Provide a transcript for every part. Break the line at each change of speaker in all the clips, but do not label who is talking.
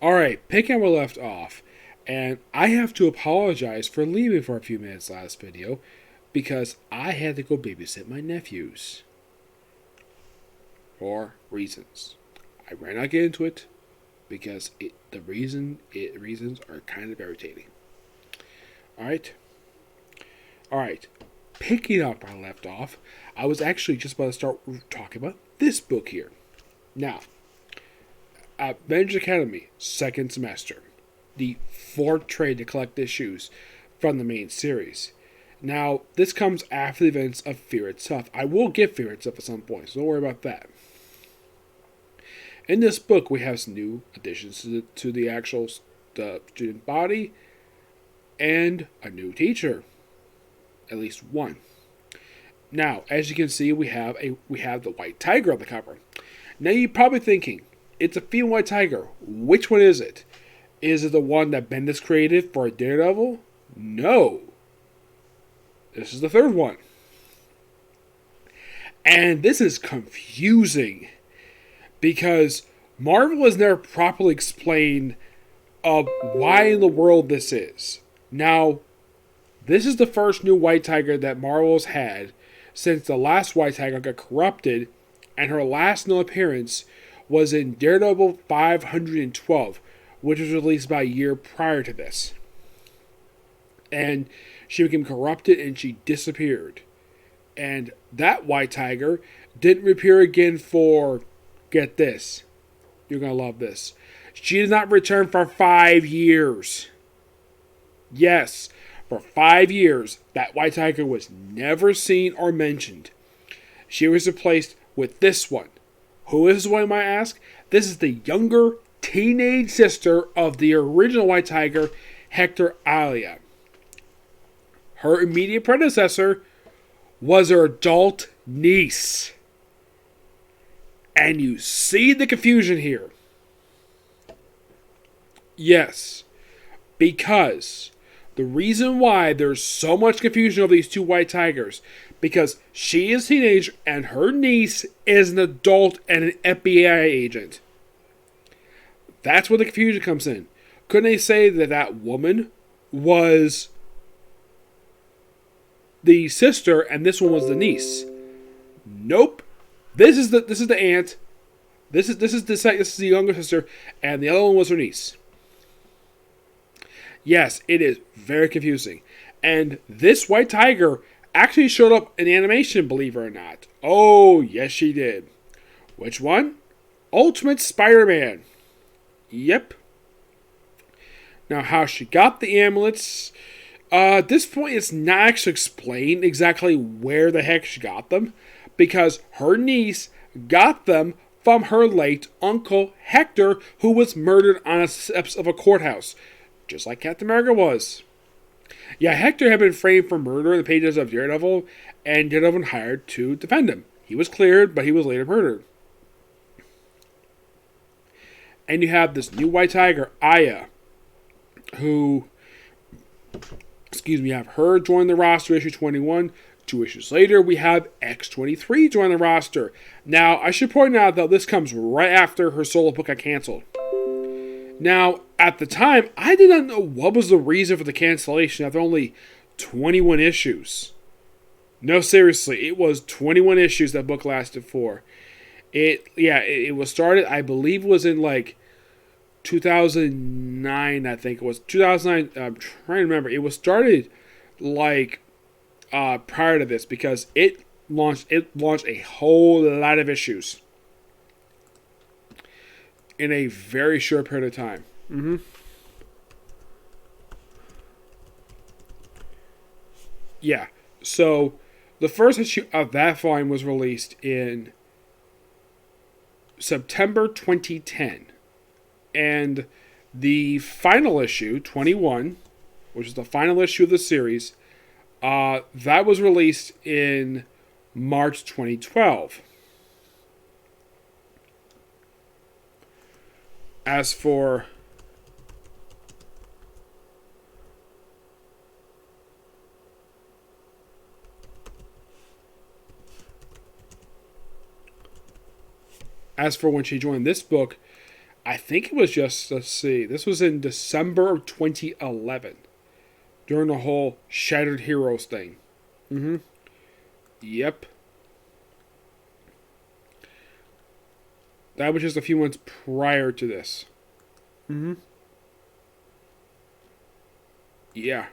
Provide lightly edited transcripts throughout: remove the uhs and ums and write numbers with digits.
Alright, picking where we left off. And I have to apologize for leaving for a few minutes last video because I had to go babysit my nephews. For reasons. I ran not get into it because the reasons are kind of irritating. Alright. Alright. Picking up where I left off, I was actually just about to start talking about this book here. Now, Avengers Academy, second semester. The fourth trade to collect issues from the main series. Now, this comes after the events of Fear Itself. I will get Fear Itself at some point, so don't worry about that. In this book, we have some new additions to the actual student body and a new teacher. At least one. Now, as you can see, we have the white tiger on the cover. Now, you're probably thinking, it's a female white tiger. Which one is it? Is it the one that Bendis created for Daredevil? No. This is the third one. And this is confusing because Marvel has never properly explained why in the world this is. Now, this is the first new white tiger that Marvel's had since the last white tiger got corrupted, and her last known appearance was in Daredevil 512, which was released about a year prior to this. And she became corrupted and she disappeared. And that white tiger didn't appear again for, get this, you're going to love this, she did not return for 5 years. Yes, for 5 years, that white tiger was never seen or mentioned. She was replaced with this one. Who is this one, you might ask? This is the younger teenage sister of the original white tiger, Hector Alia. Her immediate predecessor was her adult niece. And you see the confusion here. Yes, because the reason why there's so much confusion over these two white tigers, because she is a teenager and her niece is an adult and an FBI agent. That's where the confusion comes in. Couldn't they say that that woman was the sister and this one was the niece? Nope. This is the aunt. This is the younger sister, and the other one was her niece. Yes, it is very confusing. And this white tiger actually showed up in animation, believe it or not. Oh, yes, she did. Which one? Ultimate Spider-Man. Yep. Now, how she got the amulets, at this point, it's not actually explained exactly where the heck she got them, because her niece got them from her late uncle, Hector, who was murdered on the steps of a courthouse, just like Captain America was. Yeah, Hector had been framed for murder in the pages of Daredevil, and Daredevil hired to defend him. He was cleared, but he was later murdered. And you have this new white tiger, Aya, who, have her join the roster, issue 21. 2 issues later, we have X-23 join the roster. Now, I should point out, though, this comes right after her solo book got canceled. Now, at the time, I did not know what was the reason for the cancellation after only 21 issues. No, seriously, it was 21 issues that book lasted for. It was started, I believe, was in like 2009, I think it was. 2009, I'm trying to remember. It was started like prior to this because it launched a whole lot of issues in a very short period of time. Yeah, so the first issue of that volume was released in September 2010. And the final issue, 21, which is the final issue of the series, that was released in March 2012. As for when she joined this book, I think it was just, let's see, this was in December of 2011 during the whole Shattered Heroes thing. Mm-hmm. Yep. That was just a few months prior to this. Mm-hmm. Yeah.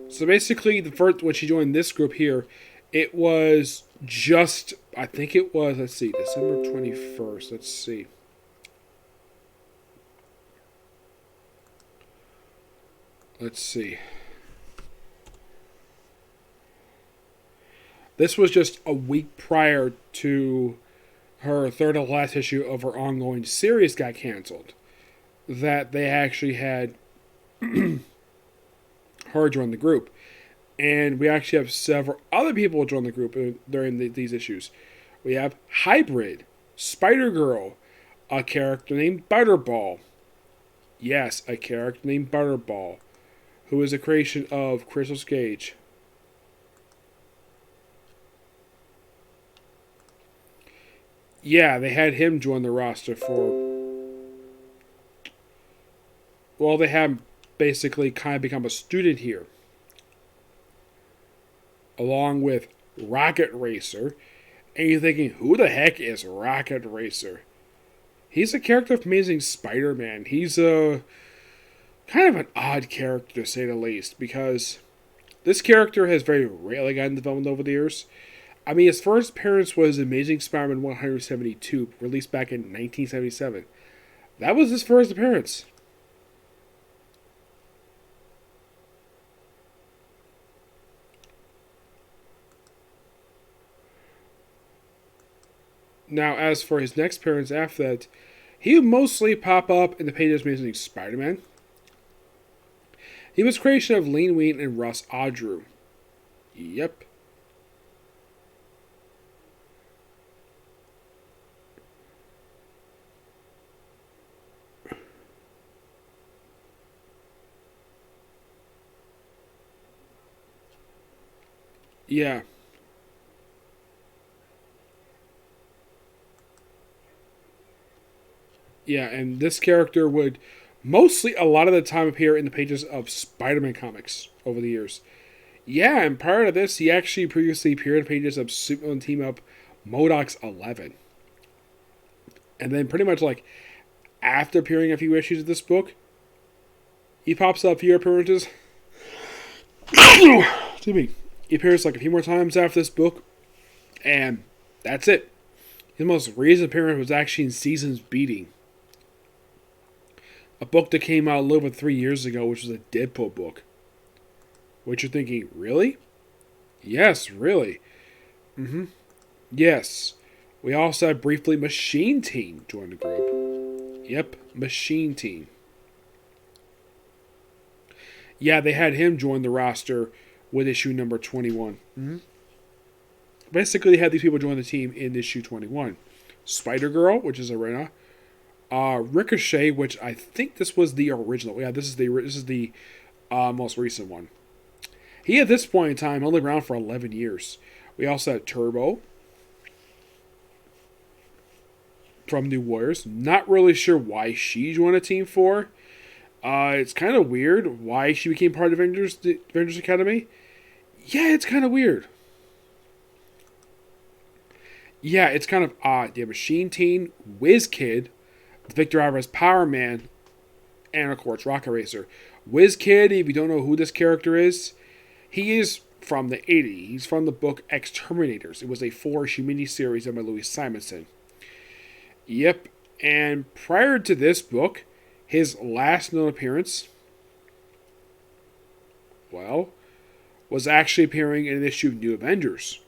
So basically, the first when she joined this group here, it was just, I think it was, let's see, December 21st. Let's see. Let's see. This was just a week prior to her third to last issue of her ongoing series got canceled. That they actually had her join the group. And we actually have several other people join the group during these issues. We have Hybrid, Spider-Girl, a character named Butterball. Yes, a character named Butterball, who is a creation of Crystal Cage. Yeah, they had him join the roster for... Well, they have basically kind of become a student here. Along with Rocket Racer. And you're thinking, who the heck is Rocket Racer? He's a character from Amazing Spider-Man. He's a kind of an odd character, to say the least, because this character has very rarely gotten development over the years. I mean, his first appearance was Amazing Spider-Man 172, released back in 1977. That was his first appearance. Now, as for his next appearance after that, he would mostly pop up in the pages of Amazing Spider-Man. He was creation of Lean Ween and Russ Audrew. Yep. Yeah. Yeah, and this character would mostly a lot of the time appear in the pages of Spider-Man comics over the years. Yeah, and prior to this, he actually previously appeared in pages of Superman Team Up Modoc's 11. And then pretty much like after appearing a few issues of this book, he pops up a few appearances. Excuse me. He appears like a few more times after this book, and that's it. His most recent appearance was actually in Season's Beating, a book that came out a little over 3 years ago, which was a Deadpool book. Which you're thinking, really? Yes, really. Mm-hmm. Yes. We also had briefly Machine Team join the group. Yep, Machine Team. Yeah, they had him join the roster with issue number 21. Mm-hmm. Basically, they had these people join the team in issue 21. Spider-Girl, which is Arena. Ricochet, which I think this was the original. Yeah, this is the most recent one. He, at this point in time, only around for 11 years. We also had Turbo from New Warriors. Not really sure why she joined a Team 4. It's kind of weird why she became part of the Avengers Academy. Yeah, it's kind of weird. Yeah, it's kind of odd. You have Machine Team, WizKid, Victor Alvarez Power Man, and of course Rocket Racer. WizKid, if you don't know who this character is, he is from the 80s. He's from the book Exterminators. It was a 4-issue miniseries done by Louis Simonson. Yep, and prior to this book, his last known appearance, well, was actually appearing in an issue of New Avengers.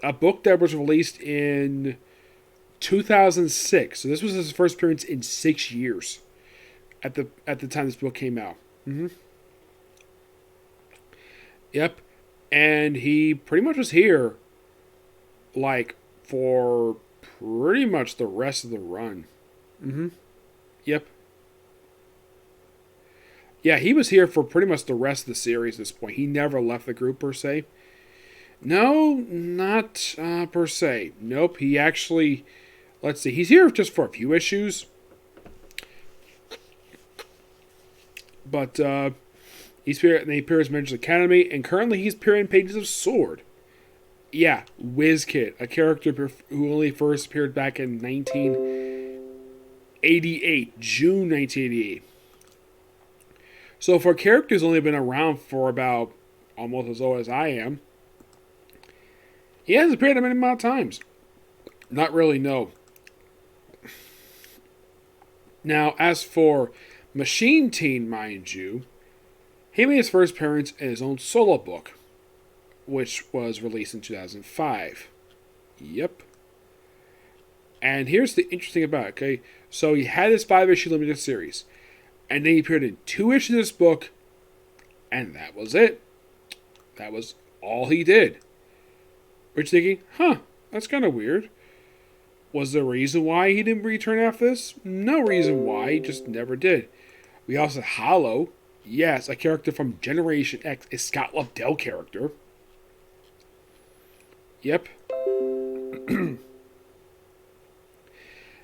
A book that was released in 2006. So this was his first appearance in 6 years at the time this book came out. Mm-hmm. Yep. And he pretty much was here like for pretty much the rest of the run. Mm-hmm. Yep. Yeah, he was here for pretty much the rest of the series at this point. He never left the group per se. No, not per se. Nope, he actually... Let's see, he's here just for a few issues. But he appears in Avengers Academy, and currently he's appearing in pages of Sword. Yeah, WizKid, a character who only first appeared back in 1988, June 1988. So for a character who's only been around for about almost as old as I am, he hasn't appeared a many amount of times. Not really, no. Now, as for Machine Teen, mind you, he made his first appearance in his own solo book, which was released in 2005. Yep. And here's the interesting about it, okay? So he had his 5-issue limited series, and then he appeared in 2 issues of this book, and that was it. That was all he did. Which thinking, that's kind of weird. Was there a reason why he didn't return after this? No reason why, he just never did. We also had Hollow. Yes, a character from Generation X, a Scott Lobdell character. Yep.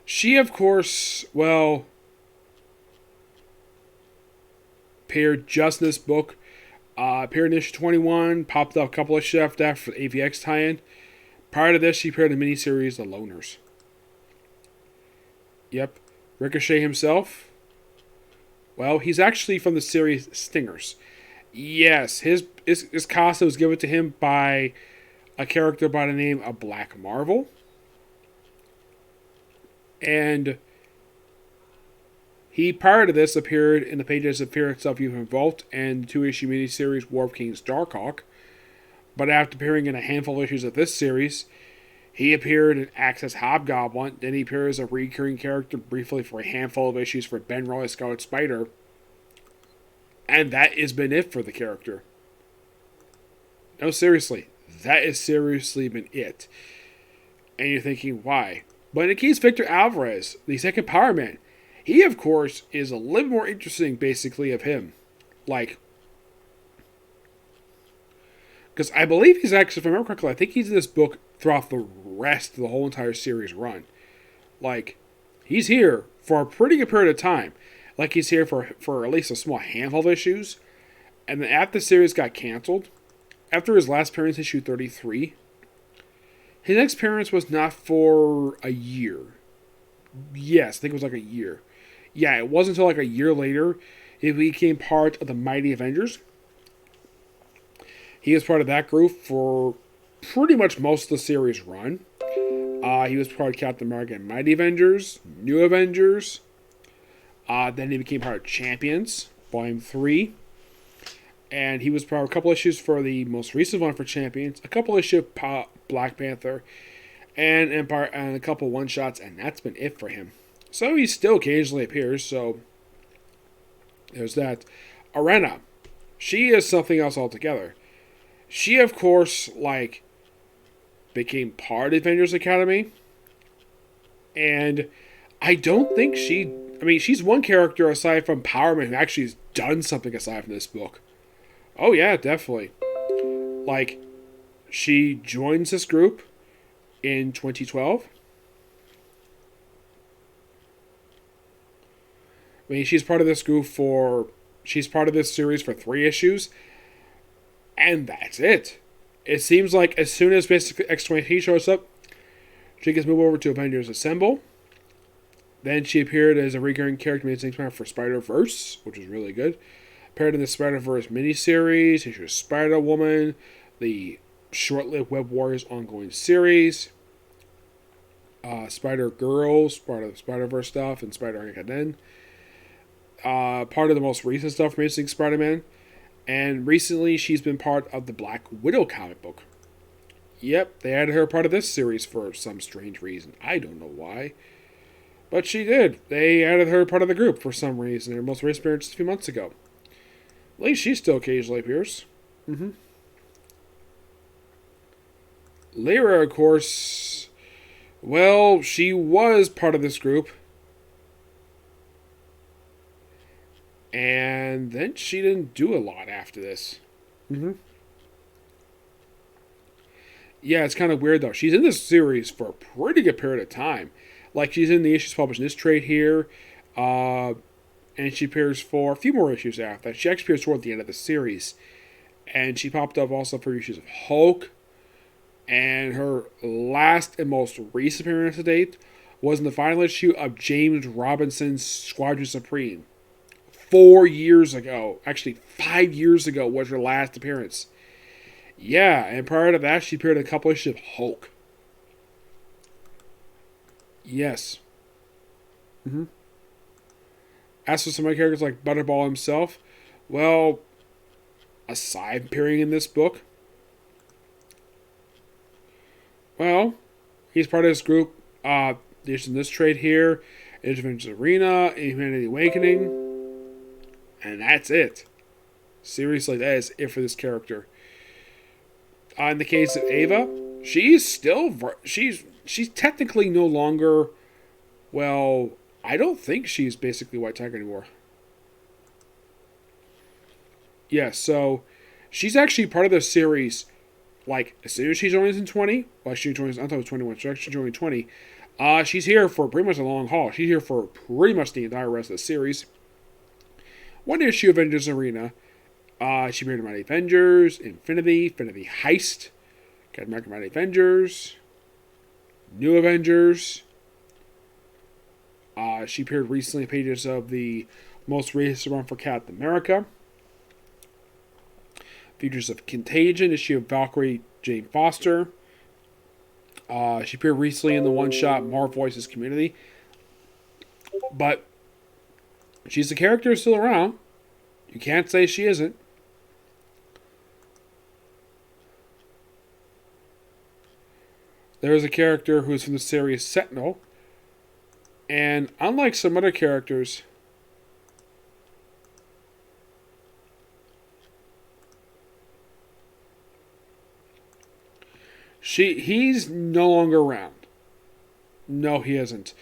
She, of course, well, appeared just in this book. Appeared in issue 21, popped up a couple of issues after that for the AVX tie-in. Prior to this, she appeared in the miniseries The Loners. Yep. Ricochet himself, well, he's actually from the series Stingers. Yes, his costume was given to him by a character by the name of Black Marvel. And he, prior to this, appeared in the pages of Fear Itself You've Involved and the 2-issue miniseries War of Kings Darkhawk. But after appearing in a handful of issues of this series, he appeared in Access Hobgoblin. Then he appeared as a recurring character briefly for a handful of issues for Ben Reilly Scarlet Spider. And that has been it for the character. No, seriously. That has seriously been it. And you're thinking, why? But in case Victor Alvarez, the second Power Man, he, of course, is a little more interesting, basically, of him. Like, because I believe he's actually, if I remember correctly, I think he's in this book throughout the rest of the whole entire series run. Like, he's here for a pretty good period of time. Like, he's here for at least a small handful of issues. And then after the series got canceled, after his last appearance, issue 33, his next appearance was not for a year. Yes, I think it was like a year. Yeah, it wasn't until like a year later he became part of the Mighty Avengers. He was part of that group for pretty much most of the series run. He was part of Captain America and Mighty Avengers, New Avengers. Then he became part of Champions, Volume 3. And he was part of a couple issues for the most recent one for Champions, a couple issues of Black Panther, and Empire, and a couple one-shots, and that's been it for him. So he still occasionally appears, so there's that. Arena. She is something else altogether. She, of course, like, became part of Avengers Academy, and I don't think she's one character aside from Power Man who actually has done something aside from this book. Oh yeah, definitely. Like, she joins this group in 2012. I mean, she's part of this series for 3 issues, and that's it. It seems like as soon as basically X-23 shows up, she gets moved over to Avengers Assemble. Then she appeared as a recurring character made for Spider-Verse, which was really good. Appeared in the Spider-Verse miniseries, she was Spider-Woman, the short-lived Web Warriors ongoing series, Spider-Girls, part of the Spider-Verse stuff, and Spider-Armageddon. Part of the most recent stuff from Amazing Spider-Man. And recently, she's been part of the Black Widow comic book. Yep, they added her part of this series for some strange reason. I don't know why. But she did. They added her part of the group for some reason. Her most recent appearance a few months ago. At least she still occasionally appears. Lyra, of course, well, she was part of this group. And then she didn't do a lot after this. Yeah, it's kind of weird though. She's in this series for a pretty good period of time. Like she's in the issues published in this trade here, and she appears for a few more issues after that. She actually appears toward the end of the series, and she popped up also for issues of Hulk. And her last and most recent appearance to date was in the final issue of James Robinson's Squadron Supreme. 4 years ago, actually 5 years ago, was her last appearance. Yeah, and prior to that, she appeared in a couple issues of Hulk. Yes. As for some other characters like Butterball himself, well, aside appearing in this book, well, he's part of this group. There's in this trade here, Avengers Arena, Humanity Awakening, and that's it. Seriously, that is it for this character. In the case of Ava, she's technically no longer, well, I don't think she's basically White Tiger anymore. Yeah, so she's actually part of the series. Like, as soon as she joins in 20, well, she joins, I thought it was 21, so actually joining 20, she's here for pretty much a long haul. She's here for pretty much the entire rest of the series. One issue of Avengers Arena, she appeared in Mighty Avengers, Infinity Heist, Captain America Mighty Avengers, New Avengers. She appeared recently in pages of the most recent run for Captain America. Features of Contagion, issue of Valkyrie Jane Foster. She appeared recently in the one-shot Marvel Voices Community. But she's a character still around. You can't say she isn't. There is a character who's from the series Sentinel. And unlike some other characters, he's no longer around. No, he isn't.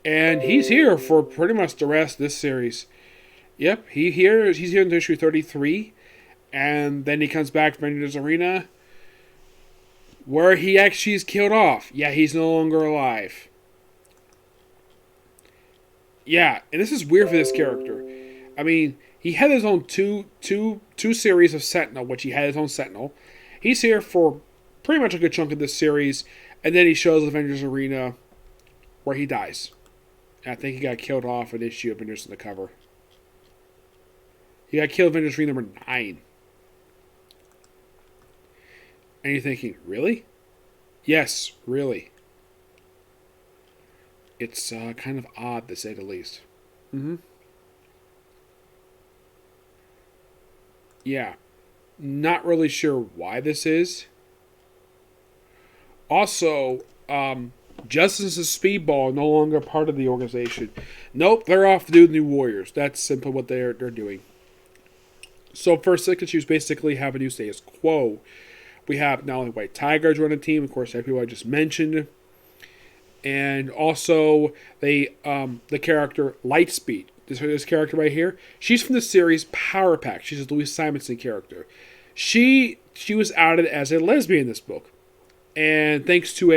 And he's here for pretty much the rest of this series. Yep, he's here in issue 33. And then he comes back to Avengers Arena, where he actually is killed off. Yeah, he's no longer alive. Yeah, and this is weird for this character. I mean, he had his own two series of Sentinel, which he had his own Sentinel. He's here for pretty much a good chunk of this series, and then he shows Avengers Arena, where he dies. And I think he got killed off in issue of Avengers on the cover. He got killed in Avengers Arena number 9. And you're thinking, really? Yes, really. It's kind of odd, to say the least. Yeah. Not really sure why this is. Also, Justice and Speedball are no longer part of the organization. Nope, they're off to do the New Warriors. That's simply what they're doing. So first 6 issues basically have a new status quo. We have not only White Tiger join the team, of course, the people I just mentioned, and also the character Lightspeed. This character right here, she's from the series Power Pack. She's a Louise Simonson character. She was outed as a lesbian in this book, and thanks to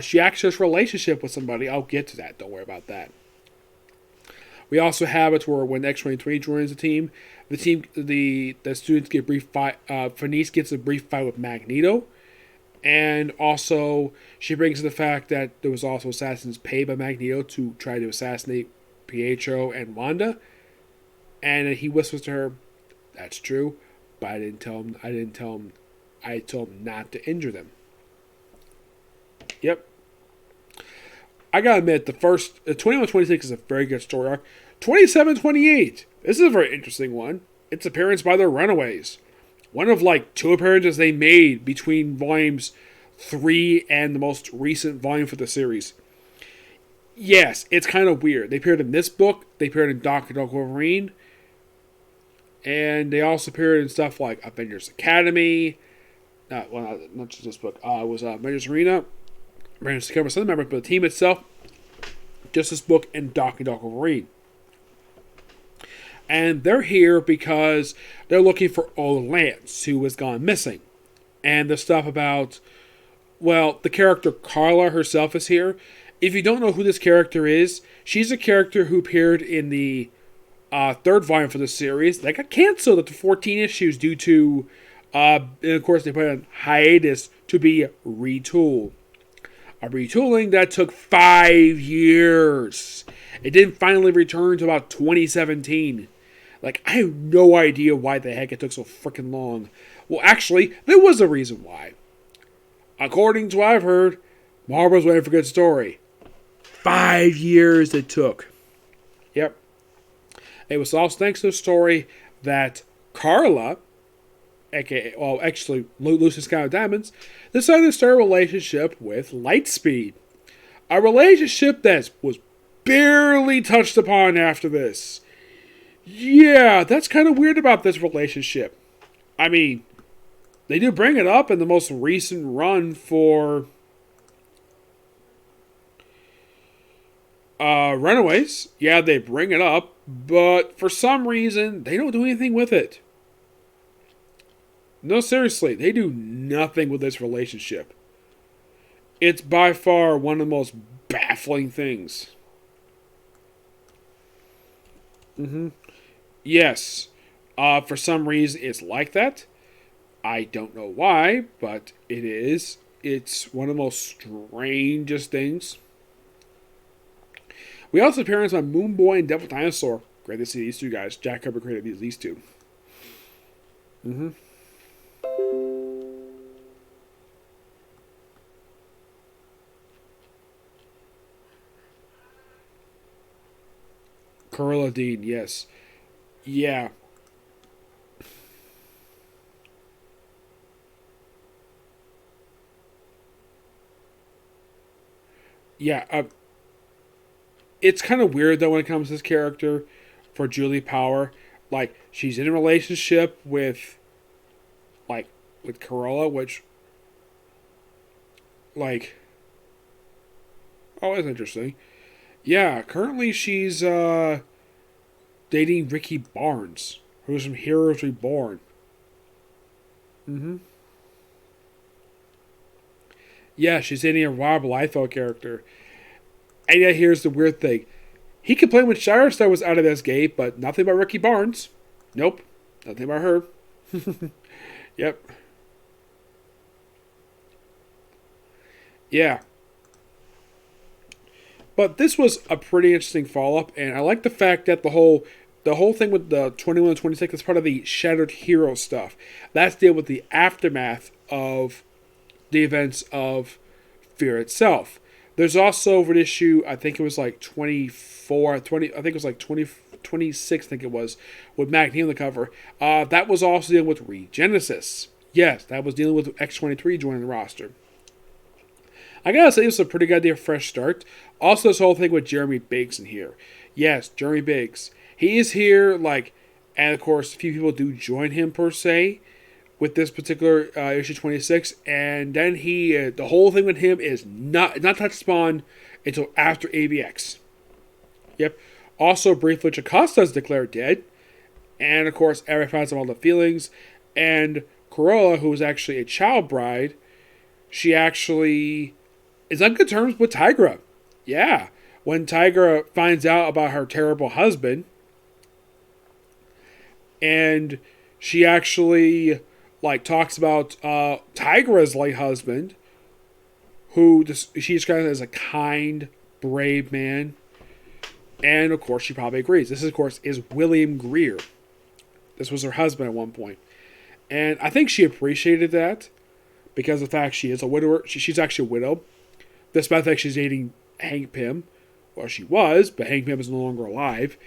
she actually has a relationship with somebody. I'll get to that. Don't worry about that. We also have it where when X-23 joins the students get a brief fight. Fenice gets a brief fight with Magneto. And also, she brings in the fact that there was also assassins paid by Magneto to try to assassinate Pietro and Wanda. And he whispers to her, "That's true, but I told him not to injure them." Yep. I gotta admit, the first 21-26 is a very good story arc. 27-28, this is a very interesting one. It's appearance by the Runaways. One of like 2 appearances they made between volumes 3 and the most recent volume for the series. Yes, it's kind of weird. They appeared in this book. They appeared in Dr. Wolverine. And they also appeared in stuff like Avengers Academy. Not just this book. It was Avengers Arena. Avengers Academy, some members, but the team itself, just this book and Dr. Wolverine. And they're here because they're looking for old Lenz, who has gone missing. And the stuff about, well, the character Carla herself is here. If you don't know who this character is, she's a character who appeared in the third volume for the series. That got canceled after 14 issues due to, and of course, they put it on hiatus to be retooled. A retooling that took 5 years. It didn't finally return until about 2017. Like, I have no idea why the heck it took so freaking long. Well, actually, there was a reason why. According to what I've heard, Marvel's waiting for a good story. 5 years it took. Yep. It was also thanks to the story that Carla, aka, well, actually, Lucius Sky of Diamonds, decided to start a relationship with Lightspeed. A relationship that was barely touched upon after this. Yeah, that's kind of weird about this relationship. I mean, they do bring it up in the most recent run for Runaways. Yeah, they bring it up, but for some reason, they don't do anything with it. No, seriously, they do nothing with this relationship. It's by far one of the most baffling things. Yes, for some reason it's like that. I don't know why, but it is. It's one of the most strangest things. We also appearance on Moonboy and Devil Dinosaur. Great to see these two guys. Jack Kirby created these two. Carla Dean, yes. Yeah. Yeah, it's kind of weird though when it comes to this character for Julie Power. Like, she's in a relationship with, like, with Corolla, which, like, oh, that's interesting. Yeah, currently she's dating Ricky Barnes, who's from Heroes Reborn. Yeah, she's dating a Rob Liefeld character. And yet, here's the weird thing. He complained when Shatterstar was out of this gate, but nothing about Ricky Barnes. Nope. Nothing about her. Yep. Yeah. But this was a pretty interesting follow-up, and I like the fact that the whole thing with the 21 and 26 is part of the Shattered Hero stuff. That's deal with the aftermath of the events of Fear itself. There's also an issue, I think it was like 24, 20, I think it was like 20, 26, I think it was, with Magneto on the cover. That was also dealing with Regenesis. Yes, that was dealing with X-23 joining the roster. I gotta say, it's a pretty good idea, fresh start. Also, this whole thing with Jeremy Biggs in here. Yes, Jeremy Biggs. He is here, like, and of course, a few people do join him per se with this particular issue 26, and then the whole thing with him is not touched upon until after AVX. Yep. Also, briefly, Jocasta is declared dead, and of course, Eric finds out all the feelings, and Corolla, who is actually a child bride, she actually is on good terms with Tigra. Yeah. When Tigra finds out about her terrible husband, and she actually, like, talks about Tigra's late husband, who she describes as a kind, brave man. And, of course, she probably agrees. This, of course, is William Greer. This was her husband at one point. And I think she appreciated that because of the fact she is a widower. She's actually a widow. Despite the fact she's dating Hank Pym. Well, she was, but Hank Pym is no longer alive.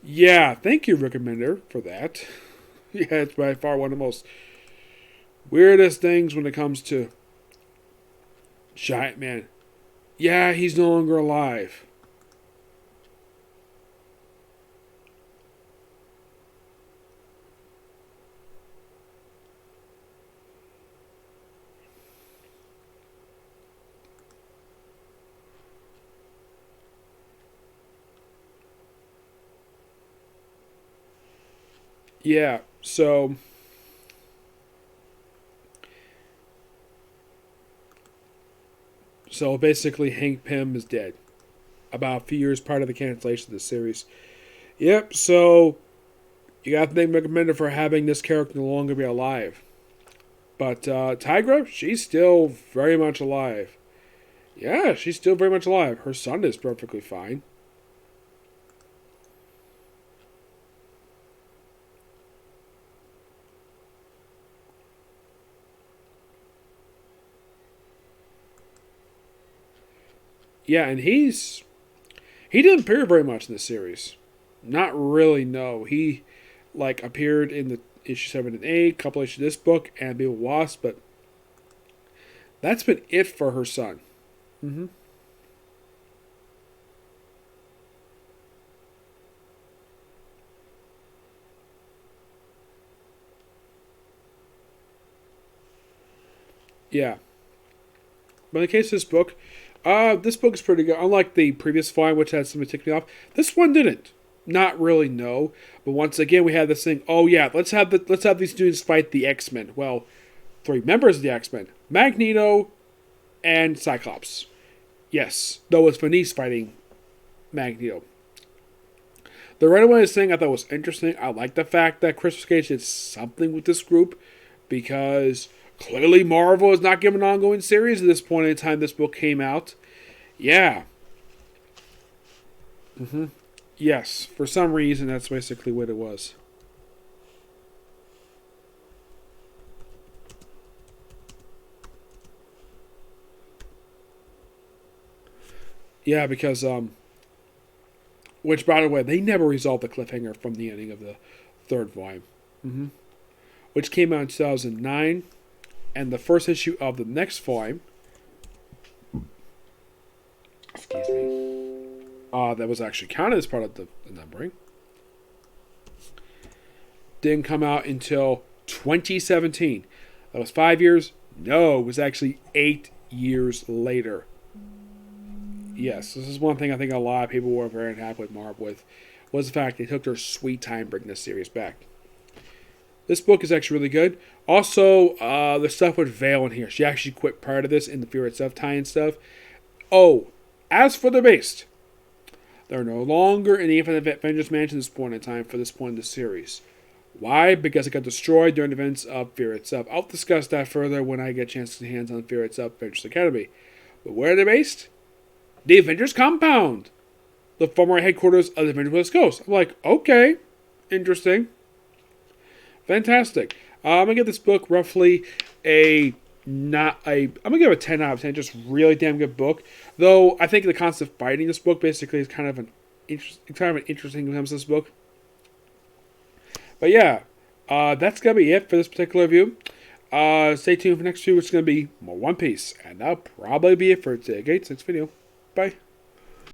Yeah, thank you, Rick Remender, for that. Yeah, it's by far one of the most weirdest things when it comes to Giant Man. Yeah, he's no longer alive. Yeah, so So basically, Hank Pym is dead. About a few years prior to the cancellation of the series. Yep, so you got to thank Recommender for having this character no longer be alive. But Tigra, she's still very much alive. Yeah, she's still very much alive. Her son is perfectly fine. Yeah, and he didn't appear very much in this series. Not really, no. He appeared in the issue 7 and 8, couple issues of this book, and Be with Wasp, but that's been it for her son. Mm-hmm. Yeah. But in the case of this book is pretty good. Unlike the previous volume, which had some ticking off, this one didn't. Not really, no. But once again, we had this thing. Oh yeah, let's have these students fight the X-Men. Well, 3 members of the X-Men: Magneto and Cyclops. Yes, though it's Venice fighting Magneto. The Runaways thing I thought was interesting. I like the fact that Christopher Cage did something with this group, because clearly Marvel is not giving an ongoing series at this point in time this book came out. Yeah. Mm-hmm. Yes, for some reason that's basically what it was. Yeah, because which, by the way, they never resolved the cliffhanger from the ending of the 3rd volume. Mm-hmm. Which came out in 2009. And the first issue of the next volume, excuse me, that was actually counted as part of the numbering, didn't come out until 2017. That was 5 years. No, it was actually 8 years later. Yes, this is one thing I think a lot of people were very unhappy with Marvel with, was the fact they took their sweet time bringing this series back. This book is actually really good. Also, the stuff with Vale in here. She actually quit prior to this in the Fear Itself tie-in stuff. Oh, as for the Beast, they're no longer in the Infinite Avengers Mansion at this point in time for this point in the series. Why? Because it got destroyed during the events of Fear Itself. I'll discuss that further when I get a chance to get hands on Fear Itself Avengers Academy. But where are they based? The Avengers Compound. The former headquarters of the Avengers West Coast. I'm like, okay, interesting. Fantastic. I'm gonna give this book roughly I'm gonna give it a 10 out of 10. Just really damn good book. Though I think the concept of fighting this book basically is kind of an interesting when it comes to this book. But yeah, that's gonna be it for this particular review. Stay tuned for next week, which is gonna be more One Piece, and that'll probably be it for today. Okay, next video. Bye.